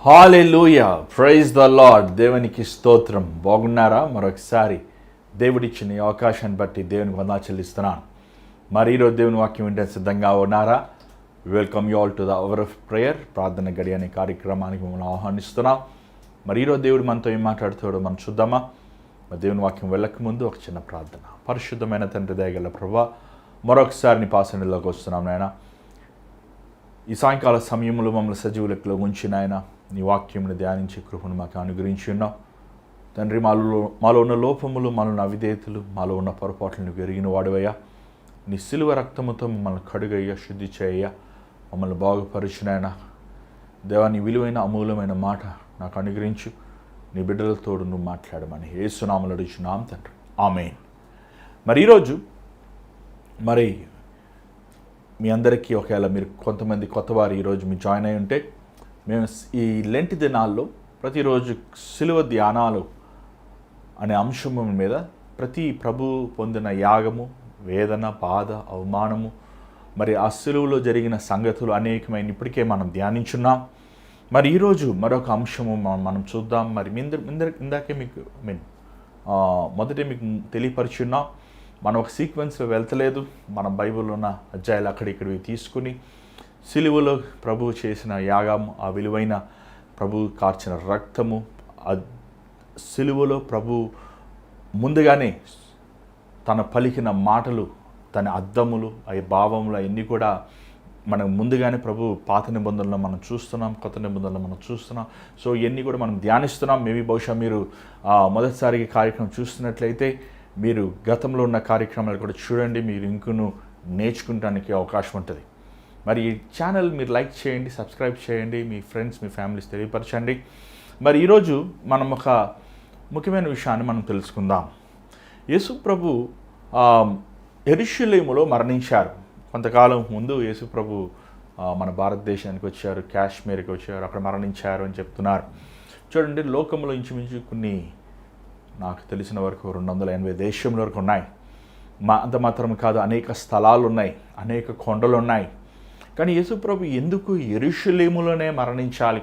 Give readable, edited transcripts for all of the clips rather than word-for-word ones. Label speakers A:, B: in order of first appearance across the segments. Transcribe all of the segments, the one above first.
A: Hallelujah, praise the lord. దేవునికి స్తోత్రం. బాగున్నారా? మరొకసారి దేవుడిచ్చిన ఈ అవకాశాన్ని బట్టి దేవునికి వందనాలు చెల్లిస్తున్నాను. మరి ఈరోజు దేవుని వాక్యం వింటే సిద్ధంగా ఉన్నారా? Welcome you all to the hour of prayer, ప్రార్థన గడి అనే కార్యక్రమానికి మిమ్మల్ని ఆహ్వానిస్తున్నాం. మరి ఈరోజు దేవుడు మనతో ఏం మాట్లాడుతాడో మనం చూద్దామా? మరి దేవుని వాక్యం వెళ్ళక ముందు ఒక చిన్న ప్రార్థన. పరిశుద్ధమైన తండ్రి దయగల ప్రభువా, మరొకసారి నీ పాసనలోకి వస్తున్నాం నాయన. ఈ సాయంకాల సమయంలో మమ్మల్ని సజీవ లెక్కలో ఉంచిన ఆయన నీ వాక్యమును ధ్యానించే కృపను మాకు అనుగ్రహించి ఉన్నావు తండ్రి. మాలో ఉన్న లోపములు, మాలో ఉన్న అవిధేయతలు, మాలో ఉన్న పొరపాట్లను ఎరిగిన వాడువయ్యా. నీ సిలువ రక్తముతో మమ్మల్ని కడుగయ్యా, శుద్ధి చేయ్యా, మమ్మల్ని బాగుపరిచిన ఆయన దేవా, నీ విలువైన అమూల్యమైన మాట నాకు అనుగ్రహించు. నీ బిడ్డలతో నువ్వు మాట్లాడమని యేసునామములో అడుగుచున్నాం తండ్రి, ఆమేన్. మరి ఈరోజు మీ అందరికీ ఒకవేళ మీరు కొంతమంది కొత్తవారు ఈరోజు మీరు జాయిన్ అయి ఉంటే, మేము ఈ లెంటి దినాల్లో ప్రతిరోజు సిలువ ధ్యానాలు అనే అంశము మీద ప్రతి ప్రభు పొందిన యాగము, వేదన, బాధ, అవమానము, మరి ఆ సిలువలో జరిగిన సంగతులు అనేకమైన ఇప్పటికే మనం ధ్యానించున్నాం. మరి ఈరోజు మరొక అంశము మనం చూద్దాం. మరి ఇందాకే మీకు మొదటే మీకు తెలియపరిచున్నాం. మనం ఒక సీక్వెన్స్లో వెళ్తలేదు. మన బైబిల్లో ఉన్న అధ్యాయాలు అక్కడిక్కడివి తీసుకుని సిలువలో ప్రభువు చేసిన యాగం, ఆ విలువైన ప్రభువు కార్చిన రక్తము, ఆ సిలువలో ప్రభు ముందుగానే తన పలికిన మాటలు, తన అద్దములు, ఆ భావములు అవన్నీ కూడా మనం ముందుగానే ప్రభు పాత నిబంధనలో మనం చూస్తున్నాం, కొత్త నిబంధనలో మనం చూస్తున్నాం. సో ఇవన్నీ కూడా మనం ధ్యానిస్తున్నాం. మేబీ బహుశా మీరు మొదటిసారిగా కార్యక్రమం చూస్తున్నట్లయితే మీరు గతంలో ఉన్న కార్యక్రమాలు కూడా చూడండి. మీరు ఇంకను నేర్చుకుంటానికి అవకాశం ఉంటుంది. మరి ఈ ఛానల్ మీరు లైక్ చేయండి, సబ్స్క్రైబ్ చేయండి, మీ ఫ్రెండ్స్, మీ ఫ్యామిలీస్ తెలియపరచండి. మరి ఈరోజు మనం ఒక ముఖ్యమైన విషయాన్ని మనం తెలుసుకుందాం. యేసు ప్రభు యెరూషలేములో మరణించారు. కొంతకాలం ముందు యేసు ప్రభు మన భారతదేశానికి వచ్చారు, కాశ్మీర్కి వచ్చారు, అక్కడ మరణించారు అని చెప్తున్నారు. చూడండి, లోకంలో ఇంచుమించు కొన్ని నాకు తెలిసిన వరకు 280 దేశంలో వరకు ఉన్నాయి. అంత మాత్రం కాదు, అనేక స్థలాలు ఉన్నాయి, అనేక కొండలు ఉన్నాయి. కానీ యేసు ప్రభు ఎందుకు యెరూషలేములోనే మరణించాలి?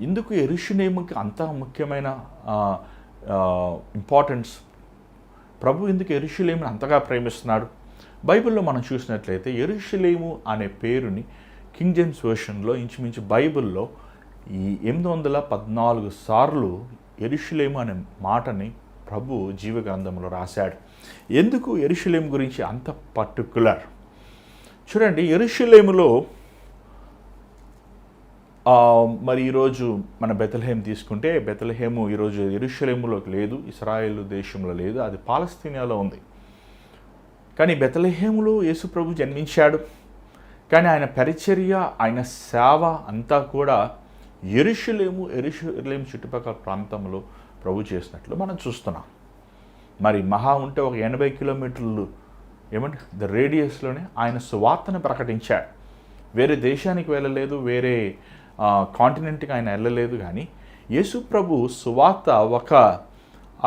A: ఎందుకు యెరూషలేముకి అంత ముఖ్యమైన ఇంపార్టెన్స్? ప్రభు ఎందుకు యెరూషలేముని అంతగా ప్రేమిస్తున్నాడు? బైబిల్లో మనం చూసినట్లయితే యెరూషలేము అనే పేరుని కింగ్ జేమ్స్ వెర్షన్లో ఇంచుమించు బైబిల్లో ఈ 814 సార్లు యెరూషలేము అనే మాటని ప్రభు జీవగ్రంథంలో రాశాడు. ఎందుకు యెరూషలేము గురించి అంత పర్టిక్యులర్? చూడండి, యెరూషలేములో మరి ఈరోజు మన బెత్లెహేమ్ తీసుకుంటే, బెత్లెహేము ఈరోజు యెరూషలేములోకి లేదు, ఇశ్రాయేలు దేశంలో లేదు, అది పాలస్తీనాలో ఉంది. కానీ బెత్లెహేములో యేసు ప్రభు జన్మించాడు. కానీ ఆయన పరిచర్య, ఆయన సేవ అంతా కూడా యెరూషలేము చుట్టుపక్కల ప్రాంతంలో ప్రభు చేసినట్లు మనం చూస్తున్నాం. మరి మహా ఉంటే ఒక 80 కిలోమీటర్లు ద రేడియస్లోనే ఆయన సువార్తను ప్రకటించాడు. వేరే దేశానికి వెళ్ళలేదు, వేరే కాంటినెంట్కి ఆయన వెళ్ళలేదు. కానీ యేసు ప్రభు సువార్త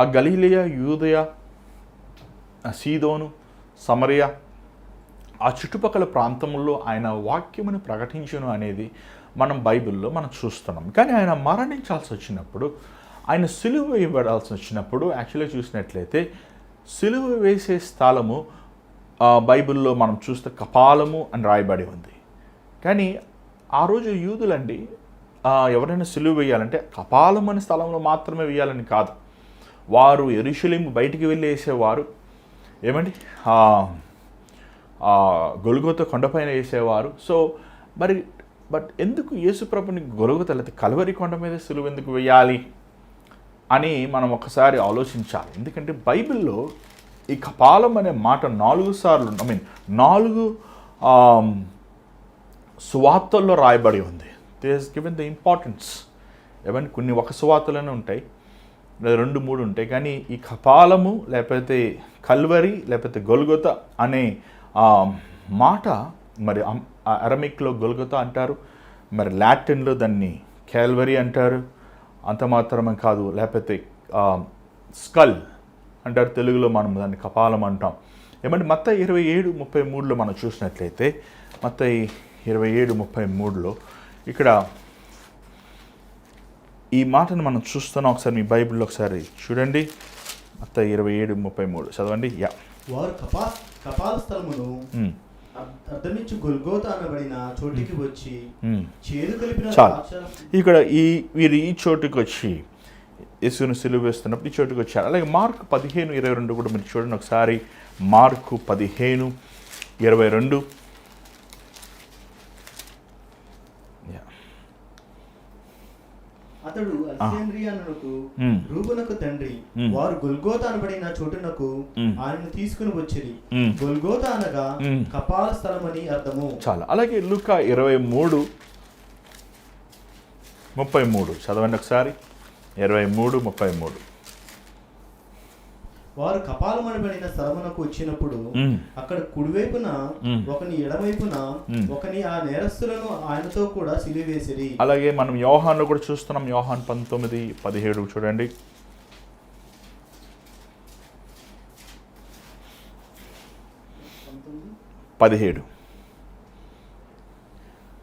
A: ఆ గలీలయ, యూదయ, సీదోను, సమరయ ఆ చుట్టుపక్కల ప్రాంతంలో ఆయన వాక్యమును ప్రకటించును అనేది మనం బైబిల్లో మనం చూస్తున్నాం. కానీ ఆయన మరణించాల్సి వచ్చినప్పుడు, ఆయన సిలువ వేయబడాల్సి వచ్చినప్పుడు, యాక్చువల్గా చూసినట్లయితే సిలువ వేసే స్థలము బైబిల్లో మనం చూస్తే కపాలము అని రాయబడి ఉంది. కానీ ఆ రోజు యూదులండి ఎవరైనా సిలువ వేయాలంటే కపాలం అనే స్థలంలో మాత్రమే వేయాలని కాదు. వారు యెరూషలేము బయటికి వెళ్ళి వేసేవారు. గొల్గొతా కొండపైన వేసేవారు. సో బట్ ఎందుకు యేసు ప్రభుని గొల్గొతా లేకపోతే కల్వరి కొండ మీద సిలువ ఎందుకు వేయాలి అని మనం ఒకసారి ఆలోచించాలి. ఎందుకంటే బైబిల్లో ఈ కపాలం అనే మాట 4 సార్లు 4 సువార్తల్లో రాయబడి ఉంది. They has given the importance. కొన్ని ఒక సువార్తలోనే ఉంటాయి, లేదా 2-3 ఉంటాయి. కానీ ఈ కపాలము లేకపోతే కల్వరి లేకపోతే గొల్గొతా అనే మాట, మరి అరమిక్లో గొల్గొతా అంటారు, మరి లాటిన్లో దాన్ని క్యాల్వరీ అంటారు. అంత మాత్రమే కాదు, లేకపోతే స్కల్ అంటారు, తెలుగులో మనం దాన్ని కపాలం అంటాం. మత్తయి 27:33లో మనం చూసినట్లయితే, మత్తయి 27:33లో ఇక్కడ ఈ మాటను మనం చూస్తున్నాం. ఒకసారి మీ బైబిల్లో ఒకసారి చూడండి. మత్తయి 27:33 చదవండి.
B: వారు కపాల స్థలమును అర్థమించు గొల్గోతా అనబడిన చోటికి వచ్చి చేదు కలిపిన
A: ఇక్కడ వీరు ఈ చోటుకి వచ్చి యేసును సిలువ వేస్తున్నప్పుడు ఈ చోటుకి వచ్చారు. అలాగే మార్కు 15:22 కూడా మీరు చూడండి ఒకసారి. మార్కు 15:22.
B: అతడు అలెగ్జాంద్రియానునకు రూబునకు తండ్రి. వారు గొల్గోతా అనబడిన చోటునకు ఆయనను తీసుకుని వచ్చిరి. గొల్గోతా అనగా కపాల స్థలమని అర్థము.
A: చాలా. అలాగే లూకా 23:33 చదవండి ఒకసారి. 23:33.
B: వారు కపాలమనబడిన స్థలమునకు వచ్చినప్పుడు అక్కడ కుడివైపున ఒకని ఎడమవైపున ఒకని ఆ నేరస్తులను ఆయనతో కూడా సిలువేసిరి.
A: అలాగే మనం యోహాన్లో కూడా చూస్తున్నాం. యోహాన్ 19:17 చూడండి.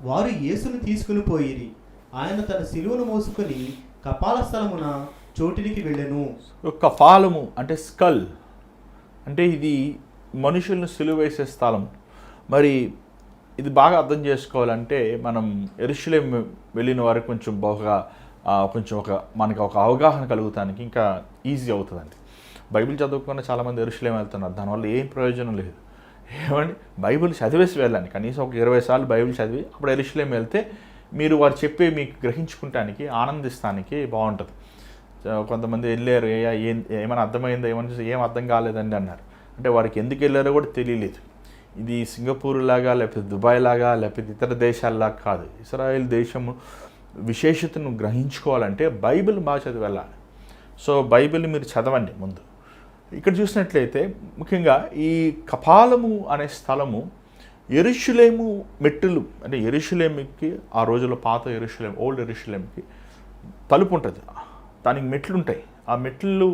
B: వారు యేసును తీసుకుని పోయిరి. ఆయన తన సిలువను మోసుకొని కపాల స్థలమున చోటికి వెళ్ళెను.
A: కపాలము అంటే స్కల్, అంటే ఇది మనుషులను సిలువ వేసే స్థలం. మరి ఇది బాగా అర్థం చేసుకోవాలంటే మనం యెరూషలేం వెళ్ళిన వారికి కొంచెం మనకి ఒక అవగాహన కలుగుతానికి ఇంకా ఈజీ అవుతుందండి. బైబిల్ చదువుకున్న చాలామంది యెరూషలేం వెళ్తున్నారు. దానివల్ల ఏం ప్రయోజనం లేదు. ఏమండి, బైబిల్ చదివేసి వెళ్ళండి. కనీసం ఒక 20 సార్లు బైబిల్ చదివి అప్పుడు యెరూషలేం వెళ్తే మీరు వారు చెప్పే మీకు గ్రహించుకుంటానికి, ఆనందిస్తానికి బాగుంటుంది. కొంతమంది వెళ్ళారు, ఏమైనా అర్థమైందో ఏం అర్థం కాలేదండి అన్నారు. అంటే వారికి ఎందుకు వెళ్ళారో కూడా తెలియలేదు. ఇది సింగపూర్ లాగా, లేకపోతే దుబాయ్ లాగా, లేకపోతే ఇతర దేశాల్లాగా కాదు. ఇజ్రాయెల్ దేశము విశేషతను గ్రహించుకోవాలంటే బైబిల్ బాగా చదివి వెళ్ళాలి. సో బైబిల్ మీరు చదవండి ముందు. ఇక్కడ చూసినట్లయితే ముఖ్యంగా ఈ కపాలము అనే స్థలము యెరూషలేము మెట్టులు, అంటే యెరూషలేముకి ఆ రోజుల్లో పాత యెరూషలేం, ఓల్డ్ యెరూషలేంకి తలుపు ఉంటుంది. దానికి మెట్లు ఉంటాయి. ఆ మెట్లు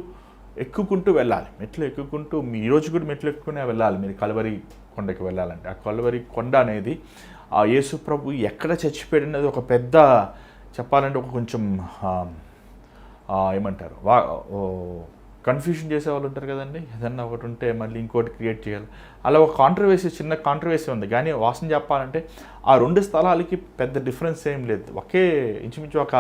A: ఎక్కుకుంటూ వెళ్ళాలి. మెట్లు ఎక్కుకుంటూ ఈరోజు కూడా మెట్లు ఎక్కుకునే వెళ్ళాలి మీరు కల్వరి కొండకి వెళ్ళాలంటే. ఆ కల్వరి కొండ అనేది ఆ యేసు ప్రభు ఎక్కడ చచ్చిపోయినది ఒక పెద్ద చెప్పాలంటే ఒక కొంచెం ఏమంటారు కన్ఫ్యూషన్ చేసే వాళ్ళు ఉంటారు కదండి. ఏదన్నా ఒకటి ఉంటే మళ్ళీ ఇంకోటి క్రియేట్ చేయాలి. అలా ఒక చిన్న కాంట్రవర్సీ ఉంది. కానీ వాసన చెప్పాలంటే ఆ 2 స్థలాలకి పెద్ద డిఫరెన్స్ ఏం లేదు. ఇంచుమించు ఒక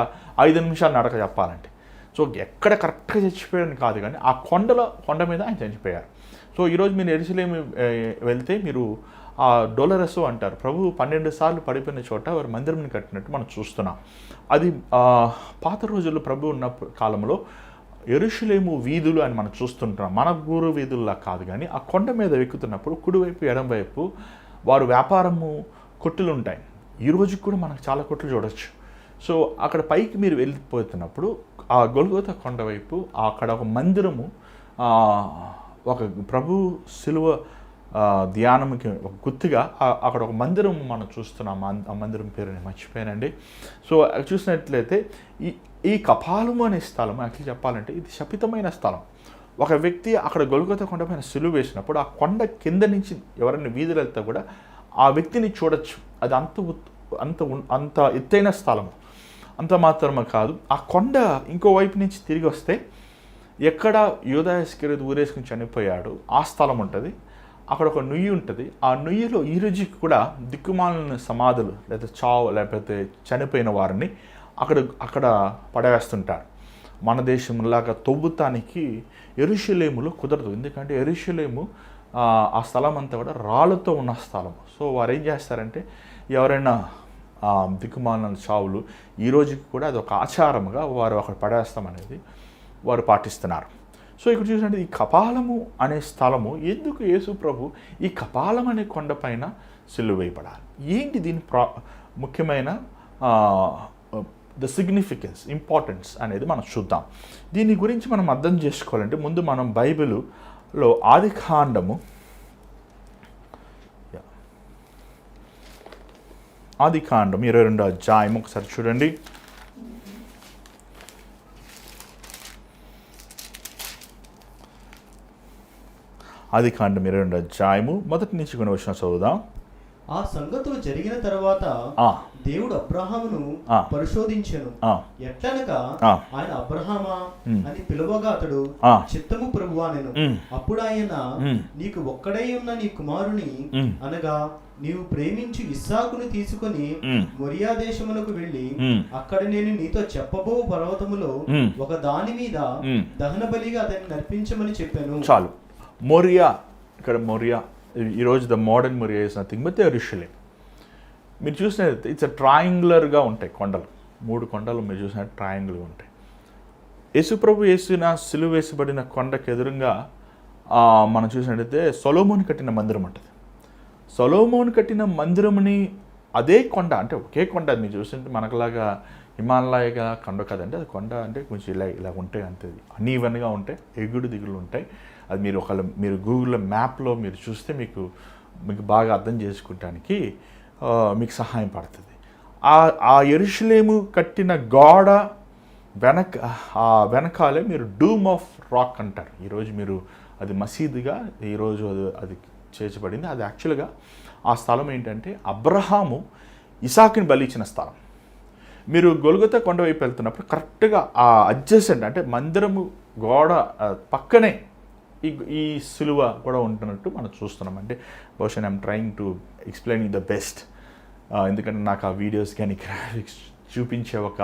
A: 5 నిమిషాలు నడక చెప్పాలంటే. సో ఎక్కడ కరెక్ట్గా చచ్చిపోయారని కాదు, కానీ ఆ కొండ మీద ఆయన చనిపోయారు. సో ఈరోజు మీరు యెరూషలేం వెళ్తే మీరు ఆ డొలరస్ అంటారు. ప్రభు 12 సార్లు పడిపోయిన చోట వారు మందిరంని కట్టినట్టు మనం చూస్తున్నాం. అది పాత రోజుల్లో ప్రభు ఉన్న కాలంలో యెరూషలేము వీధులు అని మనం చూస్తుంటాం. మన ఊరు వీధుల్లా కాదు, కానీ ఆ కొండ మీద ఎక్కుతున్నప్పుడు కుడివైపు ఎడంవైపు వారు వ్యాపారము కొట్టులు ఉంటాయి. ఈ రోజుకి కూడా మనకు చాలా కొట్లు చూడవచ్చు. సో అక్కడ పైకి మీరు వెళ్ళిపోతున్నప్పుడు ఆ గొల్గోతా కొండ వైపు అక్కడ ఒక మందిరము, ఒక ప్రభు సిలువ ధ్యానంకి ఒక గుర్తుగా అక్కడ ఒక మందిరం మనం చూస్తున్నాం. ఆ మందిరం పేరు నేను మర్చిపోయానండి. సో చూసినట్లయితే ఈ కపాలము అనే స్థలం యాక్చువల్లీ చెప్పాలంటే ఇది శపితమైన స్థలం. ఒక వ్యక్తి అక్కడ గొల్గోతా కొండ పైన సిలువ వేసినప్పుడు ఆ కొండ కింద నుంచి ఎవరైనా వీధులు వెళ్తే కూడా ఆ వ్యక్తిని చూడొచ్చు. అది అంత ఎత్తైన స్థలం. అంత మాత్రమే కాదు, ఆ కొండ ఇంకోవైపు నుంచి తిరిగి వస్తే ఎక్కడ యూదా ఇస్కరియోతు ఊరేసుకుని చనిపోయాడు ఆ స్థలం ఉంటుంది. అక్కడ ఒక నుయ్యి ఉంటుంది. ఆ నుయ్యిలో ఈ రోజుకి కూడా దిక్కుమాలిన సమాధులు లేకపోతే చనిపోయిన వారిని అక్కడ పడవేస్తుంటారు. మన దేశంలాగా తవ్వుతానికి యెరూషలేములో కుదరదు. ఎందుకంటే యెరూషలేము ఆ స్థలం అంతా కూడా రాళ్ళతో ఉన్న స్థలం. సో వారు ఏం చేస్తారంటే ఎవరైనా దిక్కుమాలిన చావులు ఈ రోజుకి కూడా అది ఒక ఆచారంగా వారు అక్కడ పడేస్తామనేది వారు పాటిస్తున్నారు. సో ఇక్కడ చూసినట్టు ఈ కపాలము అనే స్థలము ఎందుకు యేసు ప్రభు ఈ కపాలం అనే కొండపైన సిలువ వేయబడాలి? ఏంటి దీని ముఖ్యమైన ద సిగ్నిఫికెన్స్, ఇంపార్టెన్స్ అనేది మనం చూద్దాం. దీని గురించి మనం అర్థం చేసుకోవాలంటే ముందు మనం బైబిల్లో ఆదికాండము 22వ అధ్యాయం ఒకసారి చూడండి. ఆదికాండం 22వ అధ్యాయము మొదటి నుంచి కొన్ని వచనాలు చదువుదాం.
B: ఆ సంగతులు జరిగిన తర్వాత
A: ఆ,
B: దేవుడు అబ్రహామును
A: ఆ.
B: పరిశోధించెను.
A: ఆ,
B: ఎట్లనగా
A: ఆ.
B: ఆయన అబ్రహామా
A: ఉమ్.
B: అని పిలువగా అతడు
A: ఆ.
B: చిత్తము ప్రభువా నేను.
A: ఉమ్.
B: అప్పుడు ఆయన
A: ఉమ్.
B: నీకు ఒక్కడై ఉన్న నీ కుమారుని
A: ఉమ్.
B: అనగా నీవు ప్రేమించి ఇస్సాకును తీసుకొని
A: ఉమ్.
B: మొరియా దేశమునకు వెళ్ళి
A: ఉమ్.
B: అక్కడ నేను నీతో చెప్పబో పర్వతములో
A: ఉమ్.
B: ఒక దాని మీద
A: ఉమ్.
B: దహన బలిగా అతన్ని నర్పించమని చెప్పాను.
A: చాలు. మొరియా, ఇక్కడ మొరియా, ఈరోజు the modern Moriah is nothing but యెరూషలేం. మీరు చూసినట్లయితే ఇట్స్ ట్రయాంగులర్గా ఉంటాయి కొండలు, 3 కొండలు మీరు చూసినట్టు ట్రయాంగుల్గా ఉంటాయి. యేసుప్రభు యేసున సిలువ వేసబడిన కొండకు ఎదురుగా మనం చూసినట్టయితే సొలొమోను కట్టిన మందిరం ఉంటుంది. సొలొమోను కట్టిన మందిరముని అదే కొండ, అంటే ఒకే కొండ. మీరు చూస్తుంటే మనకులాగా హిమాలయగా కొండ కదండి, అది కొండ అంటే కొంచెం ఇలా ఉంటాయి అంతే, అన్ఈవెన్గా ఉంటాయి, ఎగుడు దిగులు ఉంటాయి. అది మీరు గూగుల్ మ్యాప్లో మీరు చూస్తే మీకు బాగా అర్థం చేసుకుంటానికి మీకు సహాయం పడుతుంది. ఆ యెరూషలేము కట్టిన గోడ వెనకాలే మీరు డూమ్ ఆఫ్ రాక్ అంటారు. ఈరోజు మీరు అది మసీదుగా ఈరోజు అది చేర్చబడింది. అది యాక్చువల్గా ఆ స్థలం ఏంటంటే అబ్రహాము ఇసాకుని బలి ఇచ్చిన స్థలం. మీరు గొల్గొతా కొండ వైపు వెళ్తున్నప్పుడు కరెక్ట్గా ఆ అడ్జసెంట్ అంటే మందిరము గోడ పక్కనే ఈ సిలువ కూడా ఉంటున్నట్టు మనం చూస్తున్నాం. అంటే బహుశా I'm trying to explain the best, ఎందుకంటే నాకు ఆ వీడియోస్ కానీ గ్రాఫిక్స్ చూపించే ఒక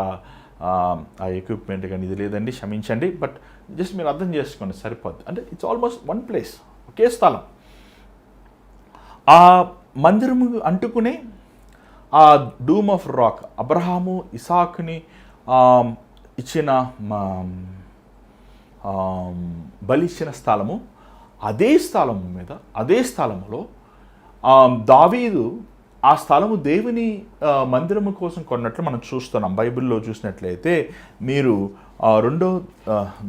A: ఆ ఎక్విప్మెంట్ కానీ ఇది లేదండి, క్షమించండి. బట్ జస్ట్ మీరు అర్థం చేసుకోండి సరిపోద్ది. అంటే ఇట్స్ ఆల్మోస్ట్ వన్ ప్లేస్, ఒకే స్థలం. ఆ మందిరము అంటుకునే ఆ డూమ్ ఆఫ్ రాక్ అబ్రహాము ఇసాకుని ఇచ్చిన బలి ఇచ్చిన స్థలము, అదే స్థలము మీద అదే స్థలములో దావీదు ఆ స్థలము దేవుని మందిరము కోసం కొన్నట్లు మనం చూస్తున్నాం. బైబిల్లో చూసినట్లయితే మీరు 2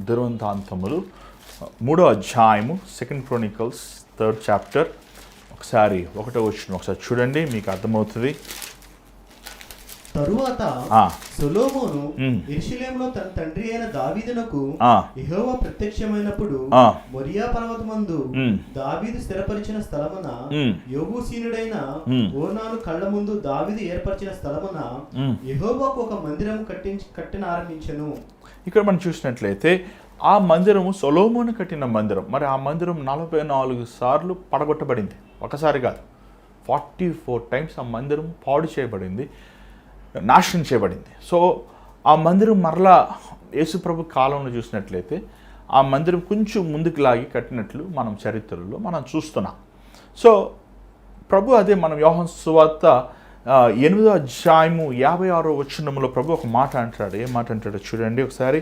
A: దినవృత్తాంతములు 3వ అధ్యాయము 2 Chronicles 3rd chapter ఒకసారి 1వ వచనం ఒకసారి చూడండి, మీకు అర్థమవుతుంది.
B: తరువాత సొలొమోను యెరూషలేములో తన తండ్రి అయిన దావీదునకు యెహోవా ప్రత్యక్షమైనప్పుడు మొరియా పర్వతమందు దావీదు స్థిరపరిచిన స్థలమున యెబూసీయుడైన ఓర్నాను కళ్ళ ముందు దావీదు ఏర్పరిచిన స్థలమున యెహోవాకు ఒక మందిరం కట్టిన ఆరంభించెను.
A: ఇక్కడ మనం చూసినట్లయితే ఆ మందిరము సొలొమోను కట్టిన మందిరం. మరి ఆ మందిరం 44 సార్లు పడగొట్టబడింది, ఒకసారి కాదు, 44 times ఆ మందిరం పాడు చేయబడింది, నాశనం చేయబడింది. సో ఆ మందిరం మరలా యేసుప్రభు కాలంలో చూసినట్లయితే ఆ మందిరం కొంచెం ముందుకు లాగి కట్టినట్లు మనం చరిత్రలో మనం చూస్తున్నాం. సో ప్రభు అదే మనం యోహాను సువార్త 8వ అధ్యాయము 56వ వచనంలో ప్రభు ఒక మాట అంటాడు. ఏం మాట అంటాడో చూడండి ఒకసారి.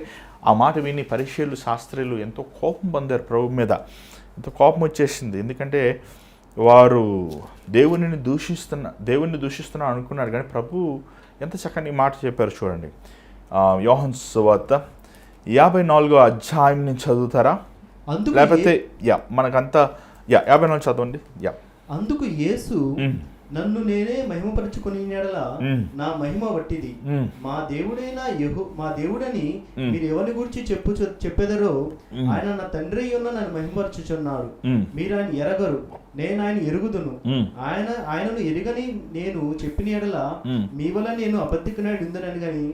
A: ఆ మాట విని పరిసయ్యులు శాస్త్రులు ఎంతో కోపం పొందారు, ప్రభు మీద ఎంతో కోపం వచ్చేసింది. ఎందుకంటే వారు దేవుని దూషిస్తున్నా అనుకున్నారు, కానీ ప్రభు ఎంత చక్కని మాట చెప్పారు చూడండి. యోహాను సువార్త 54వ అధ్యాయం నుంచి చదువుతారా, లేకపోతే మనకంతా 54 చదవండి.
B: అందుకు యేసు నన్ను నేనే మహిమపరచుకుని నా మహిమ వట్టిది. మా దేవుడని మీరు ఎవరిని గురించి చెప్పెదరో ఆయన నా తండ్రి ఉన్న నన్ను మహిమపరచుచున్నాడు. మీరు ఆయన ఎరగరు, నేను ఆయన ఎరుగుదును. ఆయనను ఎరుగని నేను చెప్పిన ఎడల మీ వల్ల నేను అబద్ధికునాడు ఉందనని గాని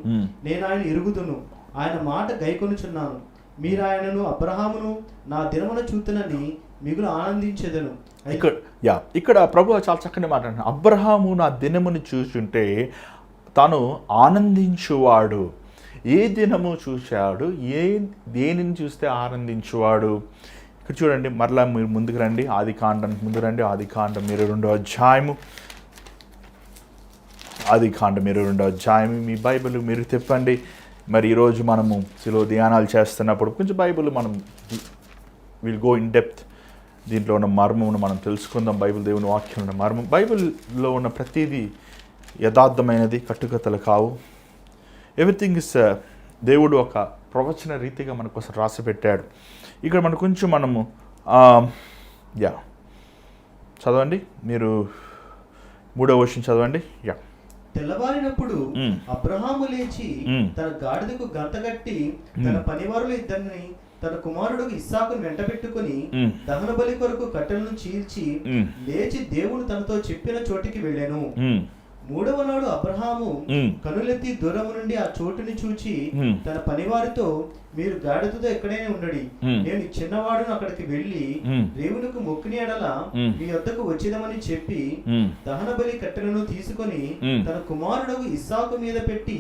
B: నేను ఆయన ఎరుగుదును. ఆయన మాట గైకొనుచున్నాను. మీరు ఆయనను అబ్రహామును నా దినమున చూతునని మిగులు ఆనందించెదను.
A: ఇక్కడ ప్రభు చాలా చక్కని మాట అంటున్నాడు. అబ్రహాము నా దినముని చూచుంటే తాను ఆనందించువాడు. ఏ దినము చూశాడు, దేనిని చూస్తే ఆనందించువాడు. ఇక్కడ చూడండి, మరలా మీరు ముందుకు రండి, ఆదికాండానికి ముందు రండి. ఆదికాండం 22వ అధ్యాయము, ఆదికాండం 22వ అధ్యాయము మీ బైబిల్ మీరు తిప్పండి. మరి ఈరోజు మనము సిలువ ధ్యానాలు చేస్తున్నప్పుడు కొంచెం బైబిల్ మనం విల్ గో ఇన్ డెప్త్, దీంట్లో ఉన్న మర్మమును మనం తెలుసుకుందాం. బైబిల్ దేవుని వాక్యం ఉన్న మర్మం. బైబిల్లో ఉన్న ప్రతిదీ యథార్థమైనది, కట్టుకథలు కావు. ఎవ్రీథింగ్ ఇస్ దేవుడు ఒక ప్రవచన రీతిగా మన కోసం రాసి పెట్టాడు. ఇక్కడ మనకు కొంచెం మనము చదవండి, మీరు 3వ వచనం చదవండి.
B: తెల్లవారినప్పుడు అబ్రహాము లేచి తన గాడిదకు గంతగట్టి తన పనివారులు ఇద్దరిని తన కుమారుడు ఇస్సాకును వెంటబెట్టుకుని దహన బలి కొరకు కట్టెలను చీల్చి లేచి దేవుడు తనతో చెప్పిన చోటికి వెళ్ళాను. మూడవ నాడు అబ్రహాము కనులెత్తి దూరము నుండి ఆ చోటుని చూచి తన పనివారితో, మీరు గాడిదతో ఎక్కడైనా ఉండడి, నేను చిన్నవాడును అక్కడికి వెళ్లి దేవునికి మొక్కిన ఎడల మీ వద్దకు వచ్చేదమని చెప్పి దహన బలి కట్టెలను తీసుకొని తన కుమారుడు ఇస్సాకు మీద పెట్టి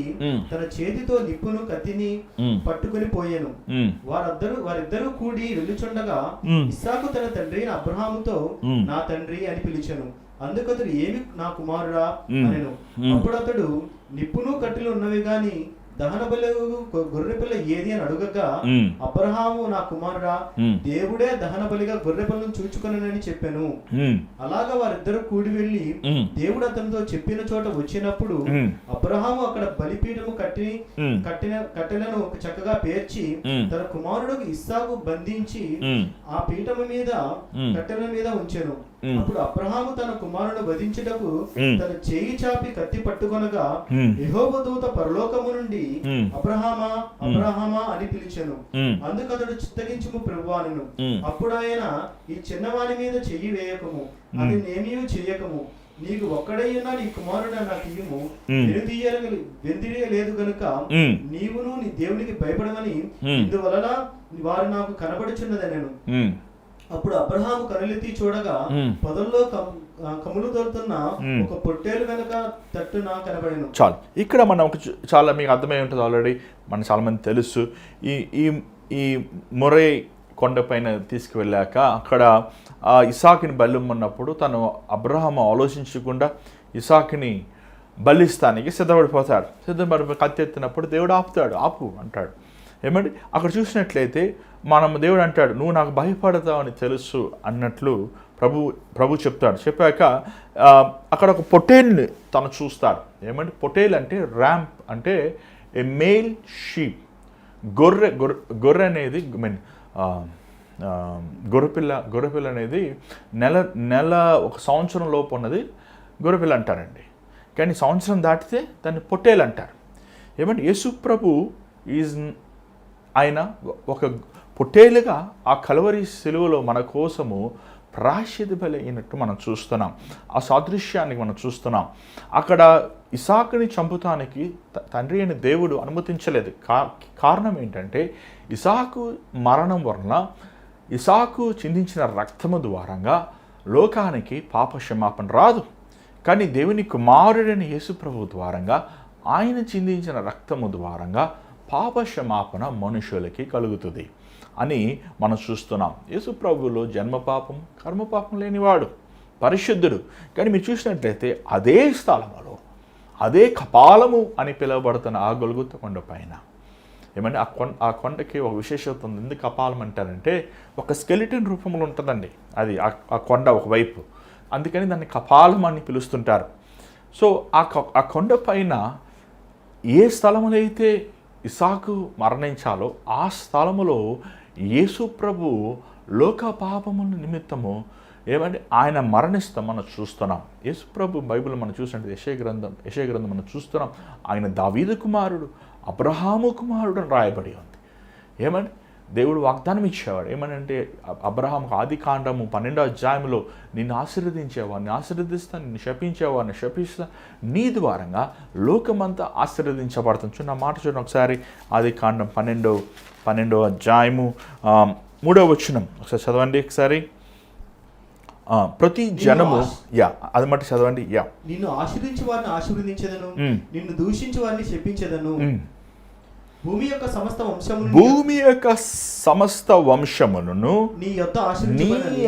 B: తన చేతితో నిప్పును కత్తిని పట్టుకుని పోయాను. వారిద్దరూ కూడి వెళ్ళుచుండగా ఇస్సాకు తన తండ్రి అబ్రహాముతో, నా తండ్రి అని పిలిచాను. అందుకతడు, ఏమి నా కుమారుడా అనెను. అప్పుడు అతడు, నిప్పును కట్టెలు ఉన్నవి గాని దహన బలి గొర్రె పిల్ల ఏది అని అడుగగా, అబ్రహాము, నా కుమారుడా, దేవుడే దహన బలిగా గొర్రె పిల్లను చూచుకొనని చెప్పాను. అలాగా వారిద్దరు కూడి వెళ్లి దేవుడు అతనితో చెప్పిన చోట వచ్చినప్పుడు అబ్రహాము అక్కడ బలిపీఠము కట్టెలను చక్కగా పేర్చి తన కుమారుడు ఇస్సాకు బంధించి ఆ పీఠము మీద కట్టెల మీద ఉంచెను. అప్పుడు అబ్రహాము తన కుమారుడు వధించుటకు తన చేయి చాపి కత్తి పట్టుకొనగా యెహోవా దూత పరలోకము నుండి, అబ్రహామా, అబ్రహామా అని పిలిచెను. అందుకతడు, చిత్తగించుము ప్రభువా అనెను. అప్పుడు ఆయన, ఈ చిన్నవాని మీద చెయ్యి వేయకము, అది నేమీ చేయకము, నీకు ఒక్కడై ఉన్న నీ కుమారుడు నాకు ఇయ్యము, వెందిరియలేదు గనుక నీవును నీ దేవునికి భయపడమని ఇందువలన వారు నాకు కనబడుచున్నదనెను. అప్పుడు అబ్రహాము కనులెత్తి చూడగా పొదల్లో కములు దొరుకుతున్న ఒక పొట్టేలు వెనక తట్టున కనబడెను.
A: చాలు, ఇక్కడ మనం చాలా మీకు అర్థమై ఉంటుంది ఆల్రెడీ, మనకు చాలా మంది తెలుసు. ఈ మొరే కొండపైన తీసుకువెళ్ళాక అక్కడ ఇసాకుని బలిమ్మన్నప్పుడు తను అబ్రహాము ఆలోచించకుండా ఇసాకుని బలిస్తానికి సిద్ధపడిపోయి కత్తి ఎత్తినప్పుడు దేవుడు ఆపుతాడు, ఆపు అంటాడు. ఏమంటే అక్కడ చూసినట్లయితే దేవుడు అంటాడు, నువ్వు నాకు భయపడతావు అని తెలుసు అన్నట్లు ప్రభు చెప్తాడు. చెప్పాక అక్కడ ఒక పొటేల్ని తను చూస్తాడు. ఏమంటే పొటేల్ అంటే ర్యాంప్ అంటే ఏ మేల్ షీప్. గొర్రె అనేది గొర్రెపిల్ల అనేది నెల ఒక సంవత్సరం లోపు ఉన్నది గొర్రెపిల్ల అంటారండి. కానీ సంవత్సరం దాటితే దాన్ని పొటేల్ అంటారు. ఏమంటే యేసు ప్రభు ఆయన ఒక పొట్టేలుగా ఆ కల్వరి సిలువలో మన కోసము ప్రాయశ్చిత్త బలి అయినట్టు మనం చూస్తున్నాం. ఆ సాదృశ్యాన్ని మనం చూస్తున్నాం. అక్కడ ఇసాకుని చంపుతానికి తండ్రి అయిన దేవుడు అనుమతించలేదు. కారణం ఏంటంటే ఇసాకు మరణం వలన ఇసాకు చిందించిన రక్తము ద్వారంగా లోకానికి పాప క్షమాపణ రాదు. కానీ దేవుని కుమారుడైన యేసు ప్రభు ద్వారంగా ఆయన చిందించిన రక్తము ద్వారంగా పాప క్షమాపణ మనుషులకి కలుగుతుంది అని మనం చూస్తున్నాం. యేసు ప్రభువులో జన్మపాపం కర్మపాపం లేనివాడు, పరిశుద్ధుడు. కానీ మీరు చూసినట్లయితే అదే స్థలములో అదే కపాలము అని పిలువబడుతున్న ఆ గొల్గొతా కొండ పైన ఏమంటే ఆ కొండకి ఒక విశేషత ఉంది. ఎందుకు కపాలం అంటారంటే ఒక స్కెలిటన్ రూపంలో ఉంటుందండి అది ఆ కొండ ఒకవైపు, అందుకని దాన్ని కపాలం అని పిలుస్తుంటారు. సో ఆ కొండ పైన ఏ స్థలములో అయితే ఇసాకు మరణించాలో ఆ స్థలములో యేసు ప్రభు లోక పాపముల నిమిత్తము ఏమంటే ఆయన మరణిస్తాం మనం చూస్తున్నాం. యేసు ప్రభు బైబిల్ మనం చూసినట్టు యెషయా గ్రంథం మనం చూస్తున్నాం. ఆయన దావీదు కుమారుడు, అబ్రహాము కుమారుడు అని రాయబడి ఉంది. ఏమంటే దేవుడు వాగ్దానం ఇచ్చేవాడు. ఏమనంటే అబ్రహాంకు ఆది కాండము 12వ అధ్యాయంలో నిన్ను ఆశీర్వదించేవాడిని ఆశీర్వదిస్తాను, నిన్ను శపించేవాడిని శపిస్తా, నీ ద్వారంగా లోకమంతా ఆశీర్వదించబడుతుంది. నా మాట చూడండి ఒకసారి. ఆది కాండం 12వ అధ్యాయము 3వ వచనం ఒకసారి చదవండి ఒకసారి. ప్రతి జనము అది మట్టి చదవండి.
B: నిన్ను ఆశీర్వించి వారిని ఆశీర్వదించేదను, నిన్ను దూషించి వారిని శపించేదను. భూమి యొక్క సమస్త వంశములను నీ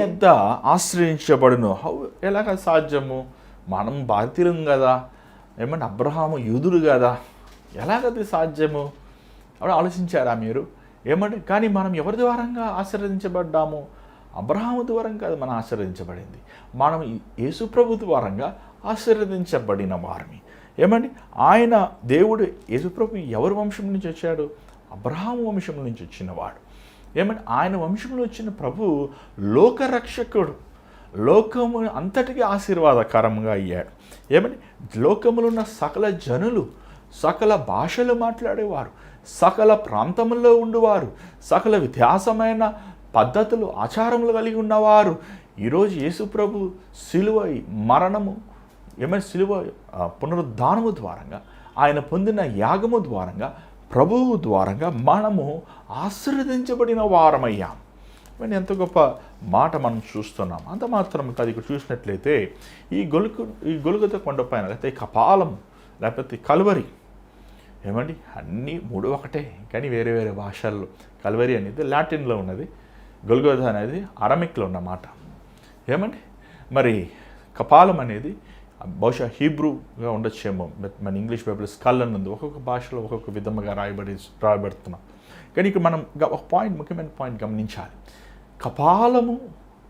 B: యొద్ద ఆశ్రయించబడును. ఎలాగ సాధ్యము? మనం భారతీయులం కదా, ఏమంటే అబ్రహాము యూదుడు కదా, ఎలాగది సాధ్యము? అప్పుడు ఆలోచించారా మీరు? ఏమంటే కానీ మనం ఎవరి ద్వారంగా ఆశీర్వదించబడ్డాము? అబ్రహాము ద్వారం కాదు మనం ఆశీర్వదించబడింది, మనం యేసు ప్రభు ద్వారంగా ఆశీర్వదించబడిన వారిని. ఏమండి ఆయన దేవుడు యేసుప్రభు ఎవరి వంశం నుంచి వచ్చాడు? అబ్రహాము వంశం నుంచి వచ్చినవాడు. ఏమంటే ఆయన వంశంలో వచ్చిన ప్రభు లోకరక్షకుడు, లోకము అంతటికీ ఆశీర్వాదకరంగా అయ్యాడు. ఏమంటే లోకములో ఉన్న సకల జనులు
A: సకల భాషలు మాట్లాడేవారు, సకల ప్రాంతముల్లో ఉండేవారు, సకల వ్యత్యాసమైన పద్ధతులు ఆచారములు కలిగి ఉన్నవారు ఈరోజు యేసు ప్రభు సిలువ మరణము సిలువ పునరుద్ధానము ద్వారంగా, ఆయన పొందిన యాగము ద్వారంగా, ప్రభువు ద్వారంగా మనము ఆశీర్వదించబడిన వారమయ్యాం. ఎంత గొప్ప మాట మనం చూస్తున్నాం. అంత మాత్రం కాదు, ఇక్కడ చూసినట్లయితే ఈ గొలుగత కొండపైన లేకపోతే కపాలం లేకపోతే కల్వరి అన్నీ మూడు ఒకటే, కానీ వేరే వేరే భాషల్లో. కల్వరి అనేది లాటిన్లో ఉన్నది, గొల్గొథ అనేది అరమిక్లో ఉన్న మాట. మరి కపాలం అనేది బహుశా హీబ్రూగా ఉండొచ్చేమో, మన ఇంగ్లీష్ బైబిల్ స్కల్ అన్నది ఒక్కొక్క భాషలో ఒక్కొక్క విధముగా రాయబడుతున్నాం. కానీ ఇక్కడ మనం ఒక ముఖ్యమైన పాయింట్ గమనించాలి. కపాలము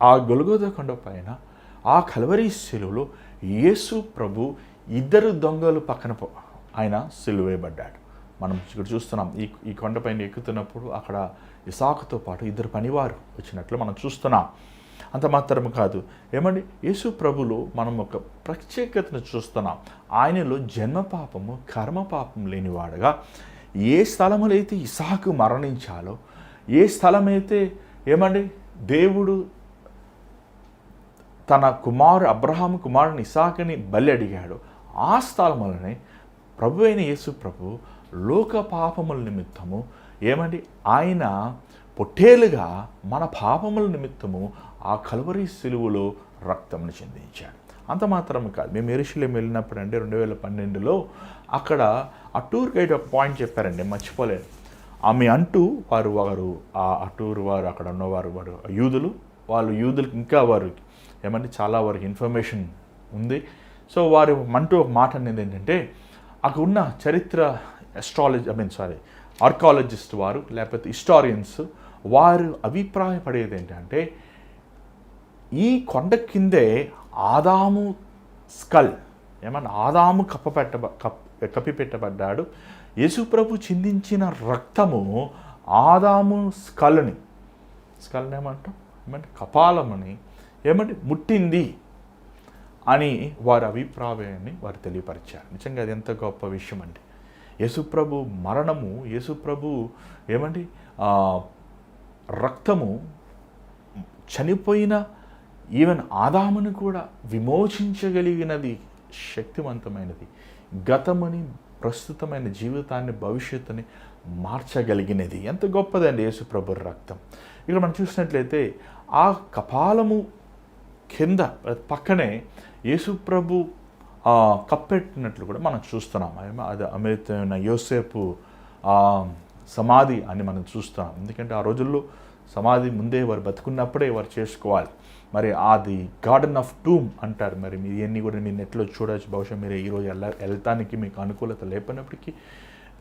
A: ఆ గొల్గొథ కొండ పైన ఆ కల్వరి సిలువలో యేసు ప్రభు ఇద్దరు దొంగలు పక్కన ఆయన సిలువేయబడ్డాడు. మనం ఇక్కడ చూస్తున్నాం. ఈ కొండపైన ఎక్కుతున్నప్పుడు అక్కడ ఇసాకుతో పాటు ఇద్దరు పనివారు వచ్చినట్లు మనం చూస్తున్నాం. అంత మాత్రమే కాదు, యేసు ప్రభులో మనం ఒక ప్రత్యేకతను చూస్తున్నాం. ఆయనలో జన్మ పాపము కర్మ పాపం లేనివాడుగా ఏ స్థలములో అయితే ఇసాకు మరణించాలో, ఏ స్థలమైతే దేవుడు తన అబ్రహాము కుమారుని ఇసాకుని బలి అడిగాడు, ఆ స్థలములనే ప్రభు అయిన యేసు ప్రభు లోక పాపముల నిమిత్తము ఆయన పొట్టేలుగా మన పాపముల నిమిత్తము ఆ కల్వరి సిలువలో రక్తమును చెందించాడు. అంత మాత్రమే కాదు, మేము యెరూషలేము వెళ్ళినప్పుడు 2012లో అక్కడ ఆ టూర్ గైడ్ ఒక పాయింట్ చెప్పారండి, మర్చిపోలేను. ఆమె అంటూ వారు ఆ టూర్ వారు అక్కడ ఉన్నవారు యూదులు, యూదులకు ఇంకా వారు చాలా వారికి ఇన్ఫర్మేషన్ ఉంది. సో వారు అంటూ ఒక మాట అనేది ఏంటంటే, అక్కడ ఉన్న చరిత్ర ఆర్కాలజిస్ట్ వారు లేకపోతే హిస్టారియన్స్ వారు అభిప్రాయపడేది ఏంటంటే, ఈ కొండ కిందే ఆదాము స్కల్ ఆదాము కప్పిపెట్టబడ్డాడు. యేసుప్రభు చిందించిన రక్తము ఆదాము స్కల్ కపాలమని ముట్టింది అని వారి అభిప్రాయాన్ని వారు తెలియపరిచారు. నిజంగా అది ఎంత గొప్ప విషయం అండి. యేసుప్రభు మరణము, యేసుప్రభు రక్తము చనిపోయిన ఈవెన్ ఆదామును కూడా విమోచించగలిగినది, శక్తివంతమైనది, గతమని ప్రస్తుతమైన జీవితాన్ని భవిష్యత్తుని మార్చగలిగినది. ఎంత గొప్పదండి యేసుప్రభు రక్తం. ఇక్కడ మనం చూసినట్లయితే ఆ కపాలము కింద పక్కనే యేసుప్రభు కప్పెట్టినట్లు కూడా మనం చూస్తున్నాం. అది అమృతమైన యోసేపు సమాధి అని మనం చూస్తున్నాం. ఎందుకంటే ఆ రోజుల్లో సమాధి ముందే వారు బతుకున్నప్పుడే వారు చేసుకోవాలి. మరి అది గార్డెన్ ఆఫ్ టూమ్ అంటారు. మరి మీరు ఇవన్నీ కూడా మీరు నెట్లో చూడవచ్చు. బహుశా మీరు ఈరోజు వెళ్తానికి మీకు అనుకూలత లేకపోయినప్పటికీ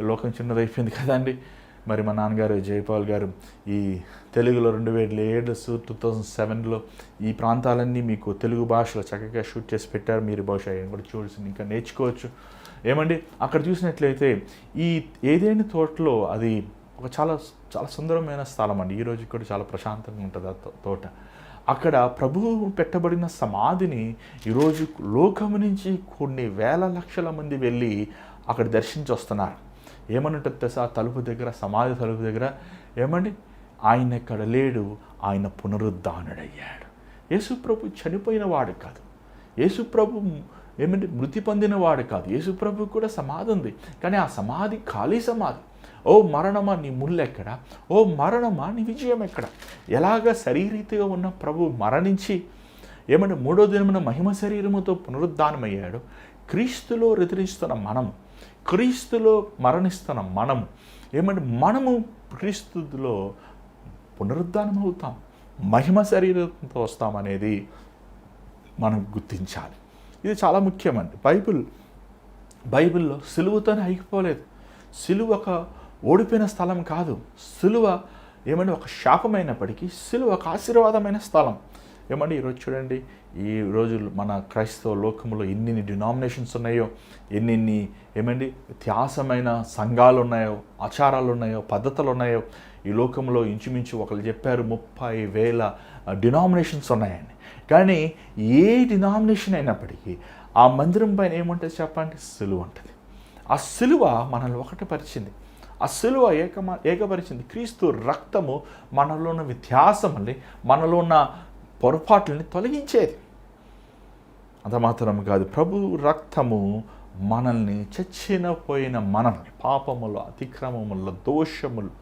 A: లోకం చిన్నదైపోయింది కదండి. మరి మా నాన్నగారు జయపాల్ గారు ఈ తెలుగులో 2007 2007లో ఈ ప్రాంతాలన్నీ మీకు తెలుగు భాషలో చక్కగా షూట్ చేసి పెట్టారు. మీరు బహుశా ఏం కూడా చూసి ఇంకా నేర్చుకోవచ్చు. అక్కడ చూసినట్లయితే ఈ ఏదైనా తోటలో అది ఒక చాలా చాలా సుందరమైన స్థలం అండి. ఈరోజు కూడా చాలా ప్రశాంతంగా ఉంటుంది ఆ తోట. అక్కడ ప్రభువు పెట్టబడిన సమాధిని ఈరోజు లోకము నుంచి కొన్ని వేల లక్షల మంది వెళ్ళి అక్కడ దర్శించి వస్తున్నారు. ఏమనుంటుంది తెలుసా, తలుపు దగ్గర, సమాధి తలుపు దగ్గర ఆయన ఎక్కడ లేడు, ఆయన పునరుద్ధానుడయ్యాడు. యేసుప్రభు చనిపోయిన వాడు కాదు, యేసుప్రభు మృతి పొందిన వాడు కాదు. యేసుప్రభు కూడా సమాధి ఉంది, కానీ ఆ సమాధి ఖాళీ సమాధి. ఓ మరణమా నీ ముళ్ళు ఎక్కడ, ఓ మరణమా నీ విజయం ఎక్కడ? ఎలాగ శరీరీతిగా ఉన్న ప్రభు మరణించి మూడో దినమున మహిమ శరీరముతో పునరుద్ధానమయ్యాడు. క్రీస్తులో రితరిస్తున్న మనం, క్రీస్తులో మరణిస్తున్న మనం మనము క్రీస్తులో పునరుద్ధానం అవుతాం, మహిమ శరీరంతో వస్తామనేది మనం గుర్తించాలి. ఇది చాలా ముఖ్యమండి. బైబిల్లో సిలువతోనే అయిపోలేదు. సిలువ ఒక ఓడిపోయిన స్థలం కాదు. సిలువ ఒక శాపమైనప్పటికీ సిలువ ఒక ఆశీర్వాదమైన స్థలం. ఈరోజు చూడండి, ఈ రోజు మన క్రైస్తవ లోకంలో ఎన్ని డినామినేషన్స్ ఉన్నాయో, ఎన్ని వ్యత్యాసమైన సంఘాలు ఉన్నాయో, ఆచారాలు ఉన్నాయో, పద్ధతులు ఉన్నాయో. ఈ లోకంలో ఇంచుమించు ఒకరు చెప్పారు 30,000 డినామినేషన్స్ ఉన్నాయని. కానీ ఏ డినామినేషన్ అయినప్పటికీ ఆ మందిరం పైన ఏముంటుంది చెప్పండి? సిలువ ఉంటుంది. ఆ సిలువ మనల్ని ఒకటిపరిచింది. ఆ సిలువ ఏకపరిచింది. క్రీస్తు రక్తము మనలో ఉన్న వ్యత్యాసముల్ని, మనలో ఉన్న పొరపాట్లని తొలగించేది. అంత మాత్రం కాదు, ప్రభు రక్తము మనల్ని చచ్చిపోయిన మనల్ని పాపములు, అతిక్రమములు, దోషములు,